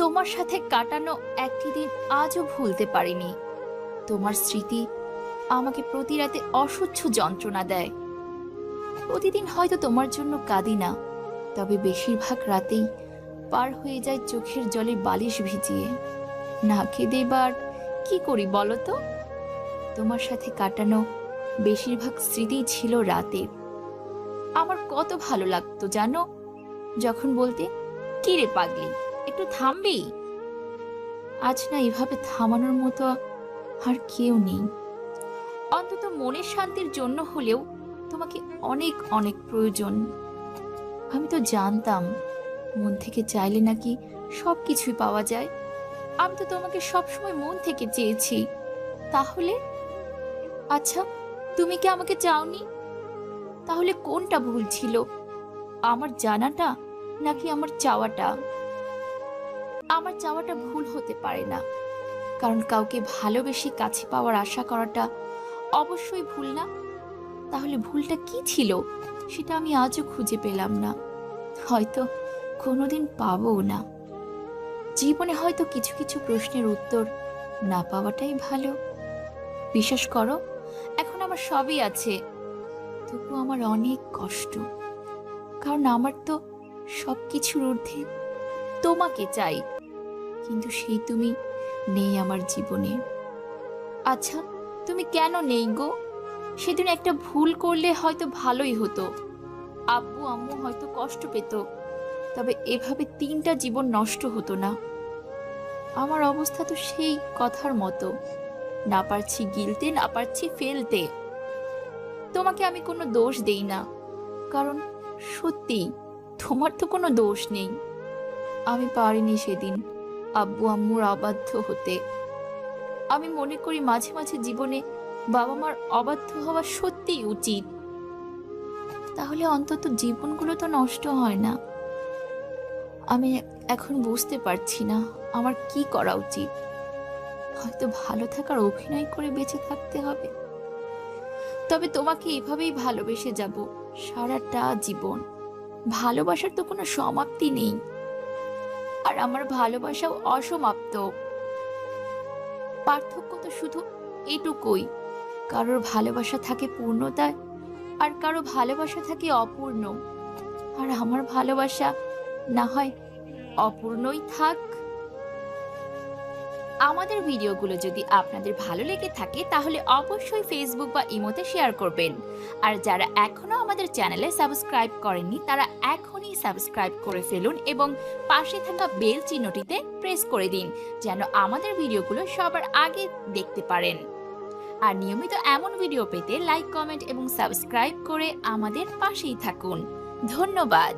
তোমার সাথে কাটানো একটি দিন আজও ভুলতে পারিনি। তোমার স্মৃতি আমাকে প্রতি রাতে অসহ্য যন্ত্রণা দেয়। প্রতিদিন হয়তো তোমার জন্য কাঁদি না, তবে বেশিরভাগ রাতেই পার হয়ে যায় চোখের জলে বালিশ ভিজিয়ে। না কেঁদে এবার কি করি বলো তো? তোমার সাথে কাটানো বেশিরভাগ স্মৃতি ছিল রাতের। আমার কত ভালো লাগতো জানো, যখন বলতে, কি রে পাগলি, একটু থামবি? আজ না এভাবে থামানোর মতো আর কেউ নেই। অন্তত মনের শান্তির জন্য হলেও তোমাকে অনেক অনেক প্রয়োজন। আমি তো জানতাম মন থেকে চাইলে নাকি সবকিছুই পাওয়া যায়। আমি তো তোমাকে সবসময় মন থেকে চেয়েছি। তাহলে আচ্ছা, তুমি কি আমাকে চাওনি? তাহলে কোনটা ভুল ছিল, আমার জানাটা নাকি আমার চাওয়াটা? আমার চাওয়াটা ভুল হতে পারে না, কারণ কাউকে ভালোবেসে কাছে পাওয়ার আশা করাটা অবশ্যই ভুল না। তাহলে ভুলটা কি ছিল সেটা আমি আজও খুঁজে পেলাম না, হয়তো কোনোদিন পাবও না। জীবনে হয়তো কিছু কিছু প্রশ্নের উত্তর না পাওয়াটাই ভালো। বিশ্বাস করো, এখন আমার সবই আছে, তবু আমার অনেক কষ্ট, কারণ আমার তো সবকিছুর ঊর্ধ্বে তোমাকে চাই, কিন্তু সেই তুমি নেই আমার জীবনে। আচ্ছা, তুমি কেন নেই গো? সেদিন একটা ভুল করলে হয়তো ভালোই হতো, আব্বু আম্মু হয়তো কষ্ট পেত, তবে এভাবে 3টা জীবন নষ্ট হতো না। আমার অবস্থা তো সেই কথার মতো, না পারছি গিলতে, না পারছি ফেলতে। তোমাকে আমি কোনো দোষ দেই না, কারণ সত্যি তোমার তো কোনো দোষ নেই। আমি পারিনি সেদিন আব্বু আম্মুর অবাধ্য হতে। আমি মনে করি মাঝে মাঝে জীবনে বাবা মার অবাধ্য হওয়া সত্যিই উচিত, তাহলে অন্তত জীবনগুলো তো নষ্ট হয় না। আমি এখন বুঝতে পারছি না আমার কি করা উচিত। হয়তো ভালো থাকার অভিনয় করে বেঁচে থাকতে হবে, তবে তোমাকে এভাবেই ভালোবেসে যাব সারাটা জীবন। ভালোবাসার তো কোনো সমাপ্তি নেই, আর আমার ভালোবাসাও অসমাপ্ত। পার্থক্য তো শুধু এটুকুই, কারোর ভালোবাসা থাকে পূর্ণতায়, আর কারো ভালোবাসা থাকে অপূর্ণ। আর আমার ভালোবাসা না হয় অপূর্ণই থাক। আমাদের ভিডিওগুলো যদি আপনাদের ভালো লেগে থাকে তাহলে অবশ্যই ফেসবুক বা ইমোতে শেয়ার করবেন। আর যারা এখনো আমাদের চ্যানেলে সাবস্ক্রাইব করেননি তারা এখনই সাবস্ক্রাইব করে ফেলুন এবং পাশে থাকা বেল চিহ্নটিতে প্রেস করে দিন, যেন আমাদের ভিডিওগুলো সবার আগে দেখতে পারেন। আর নিয়মিত এমন ভিডিও পেতে লাইক, কমেন্ট এবং সাবস্ক্রাইব করে আমাদের পাশেই থাকুন। ধন্যবাদ।